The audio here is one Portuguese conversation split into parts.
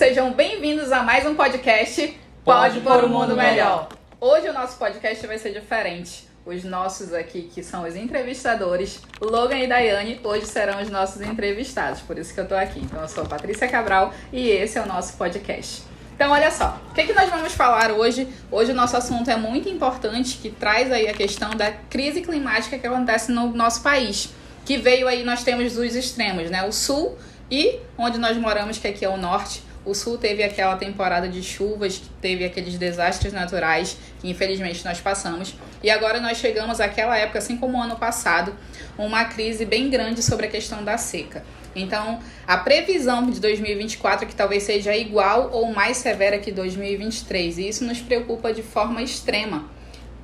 sejam bem-vindos a mais um podcast Pode Pôr o Mundo Melhor. Hoje o nosso podcast vai ser diferente. Os nossos aqui, que são os entrevistadores, Logan e Daiane, hoje serão os nossos entrevistados, por isso que eu tô aqui. Então eu sou a Patrícia Cabral e esse é o nosso podcast. Então olha só, o que nós vamos falar hoje? Hoje o nosso assunto é muito importante, que traz aí a questão da crise climática que acontece no nosso país. Que veio aí, nós temos os extremos, né? O sul e onde nós moramos, que aqui é o norte. O sul teve aquela temporada de chuvas, que teve aqueles desastres naturais que infelizmente nós passamos. E agora nós chegamos àquela época, assim como o ano passado, uma crise bem grande sobre a questão da seca. Então, a previsão de 2024 é que talvez seja igual ou mais severa que 2023. E isso nos preocupa de forma extrema,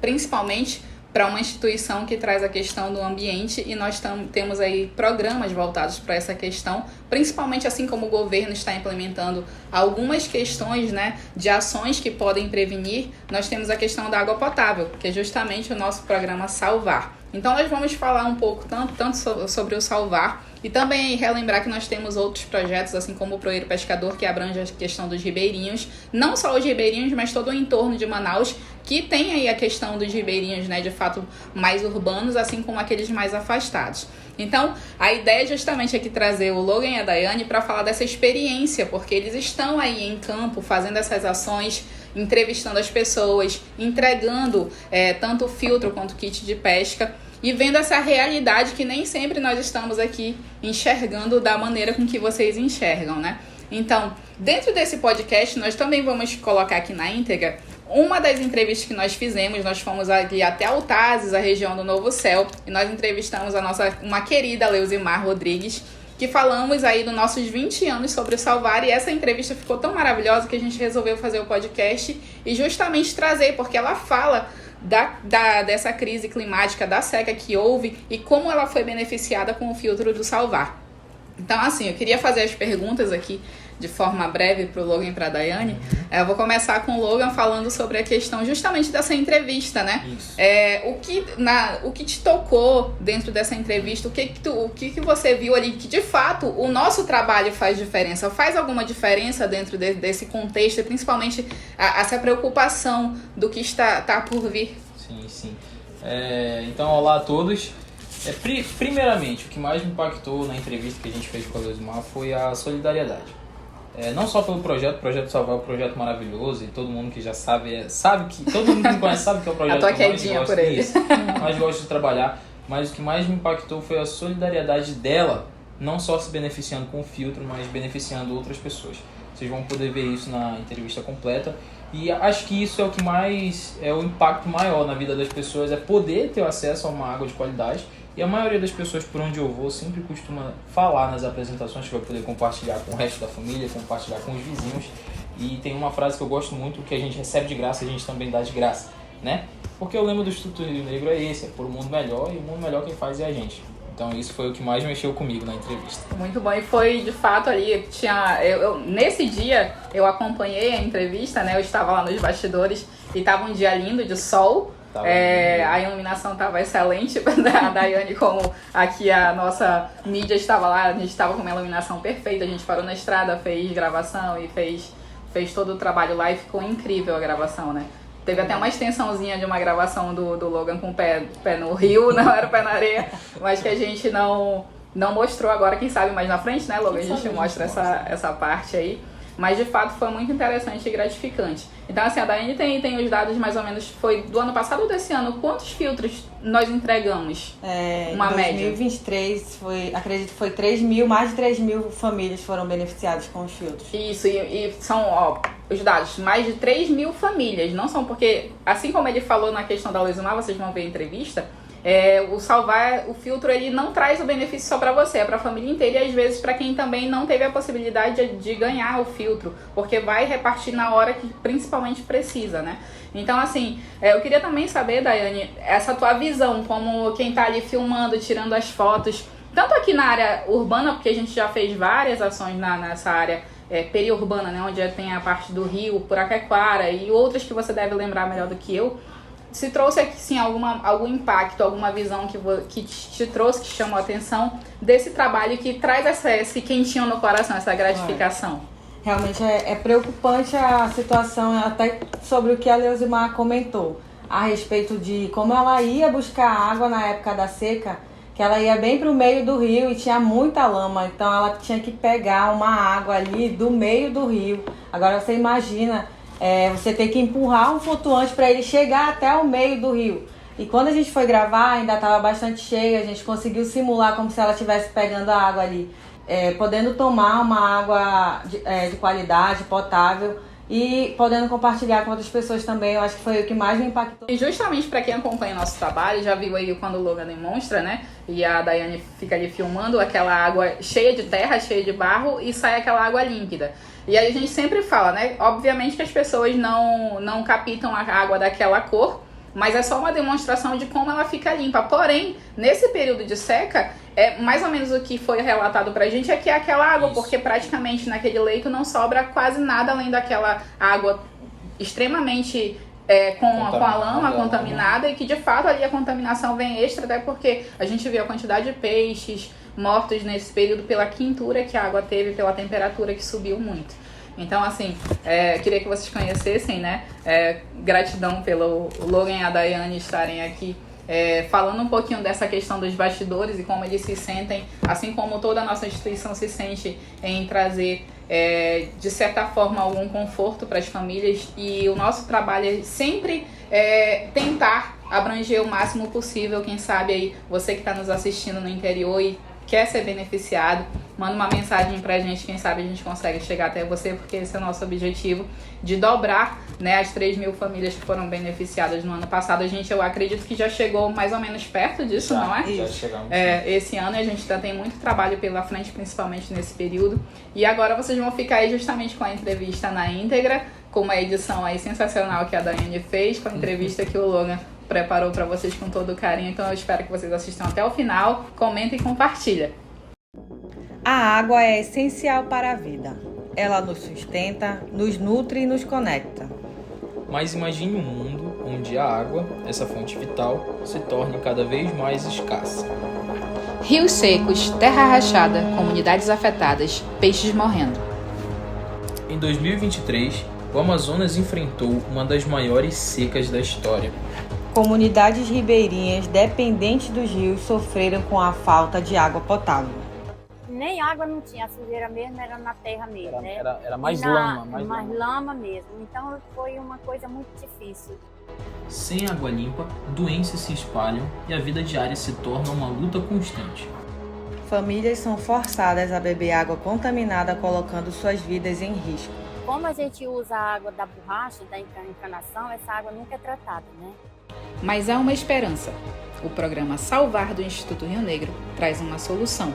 principalmente para uma instituição que traz a questão do ambiente, e nós temos aí programas voltados para essa questão, principalmente assim como o governo está implementando algumas questões, né, de ações que podem prevenir. Nós temos a questão da água potável, que é justamente o nosso programa Salvar. Então nós vamos falar um pouco tanto sobre o Salvar e também relembrar que nós temos outros projetos, assim como o Proeiro Pescador, que abrange a questão dos ribeirinhos, não só os ribeirinhos, mas todo o entorno de Manaus, que tem aí a questão dos ribeirinhos, né, de fato mais urbanos, assim como aqueles mais afastados. Então, a ideia justamente é que trazer o Logan e a Daiane para falar dessa experiência, porque eles estão aí em campo fazendo essas ações, entrevistando as pessoas, entregando tanto o filtro quanto o kit de pesca e vendo essa realidade que nem sempre nós estamos aqui enxergando da maneira com que vocês enxergam, né? Então, dentro desse podcast, nós também vamos colocar aqui na íntegra uma das entrevistas que nós fizemos. Nós fomos ali até Altazes, a região do Novo Céu, e nós entrevistamos uma querida Leusimar Rodrigues, que falamos aí dos nossos 20 anos sobre o Salvar, e essa entrevista ficou tão maravilhosa que a gente resolveu fazer o podcast e justamente trazer, porque ela fala dessa crise climática, da seca que houve e como ela foi beneficiada com o filtro do Salvar. Então, assim, eu queria fazer as perguntas aqui de forma breve para o Logan e para a Daiane. Eu vou começar com o Logan falando sobre a questão justamente dessa entrevista, né? O que te tocou dentro dessa entrevista? O que você viu ali que, de fato, o nosso trabalho faz diferença? Faz alguma diferença dentro desse contexto, e principalmente essa preocupação do que está por vir? Sim. Então, olá a todos. Primeiramente, o que mais me impactou na entrevista que a gente fez com a Leusimar foi a solidariedade. Não só pelo projeto Salvar é um projeto maravilhoso, e todo mundo que já sabe que todo mundo que me conhece sabe que é o projeto que eu mais gosto de trabalhar, mas o que mais me impactou foi a solidariedade dela, não só se beneficiando com o filtro, mas beneficiando outras pessoas. Vocês vão poder ver isso na entrevista completa, e acho que isso é o que mais é o impacto maior na vida das pessoas, é poder ter acesso a uma água de qualidade. E a maioria das pessoas por onde eu vou sempre costuma falar nas apresentações que vai poder compartilhar com o resto da família, compartilhar com os vizinhos. E tem uma frase que eu gosto muito: que a gente recebe de graça, a gente também dá de graça, né? Porque o lema do Instituto Rio Negro é esse: é por um mundo melhor, e o mundo melhor quem faz é a gente. Então isso foi o que mais mexeu comigo na entrevista. Muito bom, e foi de fato ali, nesse dia eu acompanhei a entrevista, né? Eu estava lá nos bastidores e estava um dia lindo de sol. A iluminação estava excelente, a Daiane, como aqui a nossa mídia estava lá, a gente estava com uma iluminação perfeita, a gente parou na estrada, fez gravação e fez todo o trabalho lá, e ficou incrível a gravação, né? Teve até uma extensãozinha de uma gravação do Logan com o pé no rio, não era o pé na areia, mas que a gente não mostrou agora, quem sabe mais na frente, né, Logan? A gente mostra essa parte aí. Mas, de fato, foi muito interessante e gratificante. Então, assim, a Daiane tem os dados mais ou menos, foi do ano passado ou desse ano? Quantos filtros nós entregamos? Uma média? Em 2023, acredito que foi mais de 3 mil famílias foram beneficiadas com os filtros. Isso, e são, os dados, mais de 3 mil famílias. Não são porque, assim como ele falou na questão da Leusimar, vocês vão ver a entrevista, o Salvar, o filtro, ele não traz o benefício só para você, é para a família inteira, e às vezes para quem também não teve a possibilidade de ganhar o filtro, porque vai repartir na hora que principalmente precisa, né? Então, assim, eu queria também saber, Daiane, essa tua visão, como quem tá ali filmando, tirando as fotos, tanto aqui na área urbana, porque a gente já fez várias ações nessa área periurbana, né, onde tem a parte do Rio, Puraquequara e outras que você deve lembrar melhor do que eu. Se trouxe aqui, sim, algum impacto, alguma visão que te trouxe, que chamou a atenção desse trabalho, que traz esse quentinho no coração, essa gratificação? Realmente é preocupante a situação, até sobre o que a Leusimar comentou, a respeito de como ela ia buscar água na época da seca, que ela ia bem para o meio do rio e tinha muita lama, então ela tinha que pegar uma água ali do meio do rio. Agora você imagina, você ter que empurrar um flutuante para ele chegar até o meio do rio. E quando a gente foi gravar, ainda estava bastante cheia, a gente conseguiu simular como se ela estivesse pegando a água ali, podendo tomar uma água de qualidade, potável, e podendo compartilhar com outras pessoas também. Eu acho que foi o que mais me impactou. E justamente para quem acompanha o nosso trabalho, já viu aí quando o Logan demonstra, né? E a Daiane fica ali filmando aquela água cheia de terra, cheia de barro, e sai aquela água límpida. E aí a gente sempre fala, né? Obviamente que as pessoas não captam a água daquela cor, mas é só uma demonstração de como ela fica limpa. Porém, nesse período de seca, mais ou menos o que foi relatado pra gente é que é aquela água, porque praticamente naquele leito não sobra quase nada além daquela água extremamente com a lama contaminada, e que de fato ali a contaminação vem extra, até porque a gente viu a quantidade de peixes mortos nesse período pela quintura que a água teve, pela temperatura que subiu muito. Então, assim, queria que vocês conhecessem, né? Gratidão pelo Logan e a Daiane estarem aqui falando um pouquinho dessa questão dos bastidores e como eles se sentem, assim como toda a nossa instituição se sente em trazer, de certa forma, algum conforto para as famílias. E o nosso trabalho é sempre tentar abranger o máximo possível. Quem sabe aí, você que está nos assistindo no interior e quer ser beneficiado, manda uma mensagem pra gente, quem sabe a gente consegue chegar até você, porque esse é o nosso objetivo, de dobrar, né, as 3.000 famílias que foram beneficiadas no ano passado. Eu acredito que já chegou mais ou menos perto disso, não é? Já chegamos. Esse ano a gente ainda tem muito trabalho pela frente, principalmente nesse período. E agora vocês vão ficar aí justamente com a entrevista na íntegra, com uma edição aí sensacional que a Daiane fez, com a entrevista que o Logan preparou para vocês com todo o carinho. Então eu espero que vocês assistam até o final, comentem e compartilhem. A água é essencial para a vida. Ela nos sustenta, nos nutre e nos conecta. Mas imagine um mundo onde a água, essa fonte vital, se torne cada vez mais escassa. Rios secos, terra rachada, comunidades afetadas, peixes morrendo. Em 2023, o Amazonas enfrentou uma das maiores secas da história. Comunidades ribeirinhas dependentes dos rios sofreram com a falta de água potável. Nem água não tinha, a sujeira mesmo era na terra mesmo, né? Era mais lama. Mais lama mesmo. Então foi uma coisa muito difícil. Sem água limpa, doenças se espalham e a vida diária se torna uma luta constante. Famílias são forçadas a beber água contaminada, colocando suas vidas em risco. Como a gente usa a água da borracha, da encanação, essa água nunca é tratada, né? Mas há uma esperança. O programa Salvar do Instituto Rio Negro traz uma solução,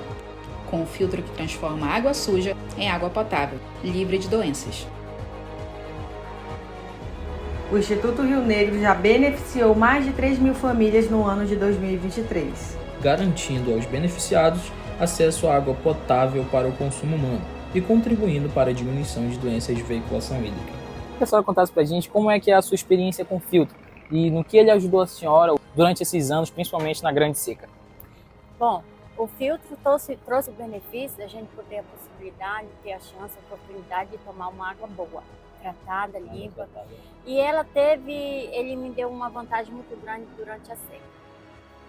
com um filtro que transforma a água suja em água potável, livre de doenças. O Instituto Rio Negro já beneficiou mais de 3.000 famílias no ano de 2023, garantindo aos beneficiados acesso à água potável para o consumo humano e contribuindo para a diminuição de doenças de veiculação hídrica. A senhora contasse pra gente como é que é a sua experiência com o filtro e no que ele ajudou a senhora durante esses anos, principalmente na grande seca. Bom, o filtro trouxe o benefício da gente poder a possibilidade, ter a chance, a oportunidade de tomar uma água boa, tratada, limpa. E ele me deu uma vantagem muito grande durante a seca.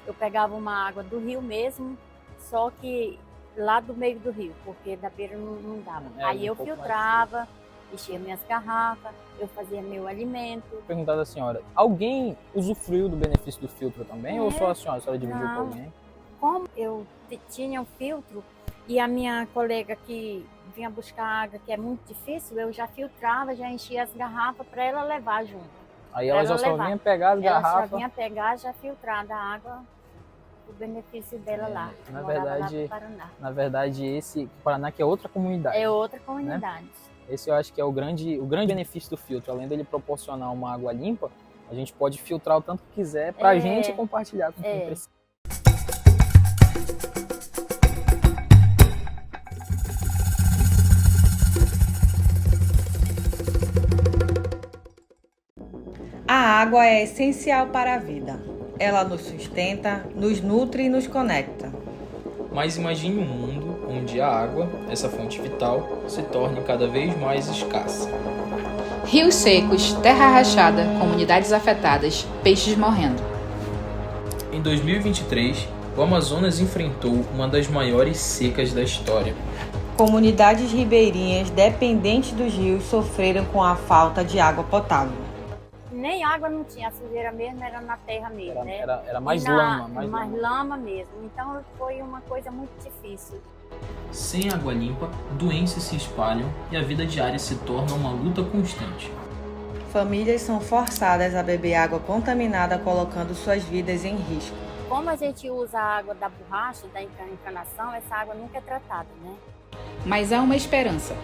Eu pegava uma água do rio mesmo, só que lá do meio do rio, porque da beira não dava. Aí eu filtrava, enchia minhas garrafas, eu fazia meu alimento. Perguntar da senhora, alguém usufruiu do benefício do filtro também ou só a senhora dividiu com alguém? Como eu tinha um filtro e a minha colega que vinha buscar água, que é muito difícil, eu já filtrava, já enchia as garrafas para ela levar junto. Aí ela já só vinha pegar as garrafas? Ela só vinha pegar, já filtrada a água, o benefício dela lá. Na verdade, esse Paraná que é outra comunidade. É outra comunidade. Né? Esse eu acho que é o grande benefício do filtro. Além dele proporcionar uma água limpa, a gente pode filtrar o tanto que quiser para a gente compartilhar com quem precisa. A água é essencial para a vida. Ela nos sustenta, nos nutre e nos conecta. Mas imagine um mundo onde a água, essa fonte vital, se torne cada vez mais escassa. Rios secos, terra rachada, comunidades afetadas, peixes morrendo. Em 2023, o Amazonas enfrentou uma das maiores secas da história. Comunidades ribeirinhas dependentes dos rios sofreram com a falta de água potável. Nem água não tinha, a sujeira mesmo era na terra mesmo, né? Era mais E lama. mais lama mesmo. Então foi uma coisa muito difícil. Sem água limpa, doenças se espalham e a vida diária se torna uma luta constante. Famílias são forçadas a beber água contaminada, colocando suas vidas em risco. Como a gente usa a água da borracha, da encanação, essa água nunca é tratada, né? Mas há uma esperança.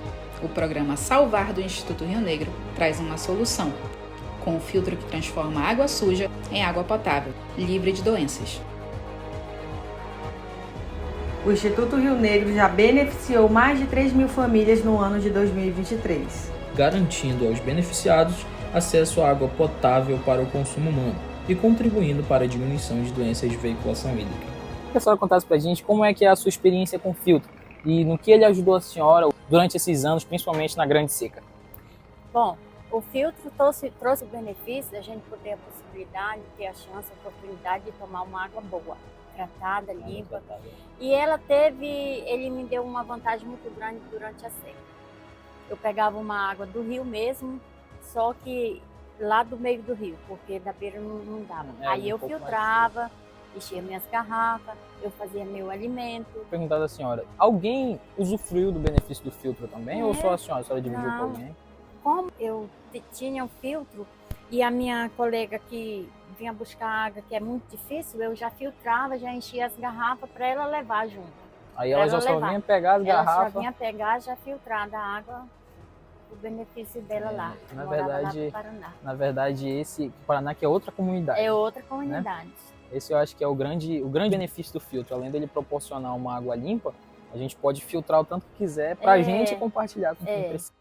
O programa Salvar do Instituto Rio Negro traz uma solução, com um filtro que transforma a água suja em água potável, livre de doenças. O Instituto Rio Negro já beneficiou mais de 3.000 famílias no ano de 2023. Garantindo aos beneficiados acesso à água potável para o consumo humano e contribuindo para a diminuição de doenças de veiculação hídrica. Que a senhora contasse pra gente como é que é a sua experiência com o filtro e no que ele ajudou a senhora durante esses anos, principalmente na grande seca. Bom, o filtro trouxe o benefício da gente poder a possibilidade, ter a chance, a oportunidade de tomar uma água boa, tratada, limpa. E ele me deu uma vantagem muito grande durante a seca. Eu pegava uma água do rio mesmo, só que lá do meio do rio, porque da beira não dava. Aí eu filtrava, enchia minhas garrafas, eu fazia meu alimento. Vou perguntar da senhora, alguém usufruiu do benefício do filtro também ou só a senhora? A senhora dividiu com alguém? Como eu tinha um filtro e a minha colega que vinha buscar água, que é muito difícil, eu já filtrava, já enchia as garrafas para ela levar junto. Aí ela já só vinha pegar as garrafas? Ela só vinha pegar, já filtrada a água, o benefício dela lá. Na verdade, esse Paraná que é outra comunidade. É outra comunidade. Né? Esse eu acho que é o grande benefício do filtro. Além dele proporcionar uma água limpa, a gente pode filtrar o tanto que quiser pra gente compartilhar com quem precisa.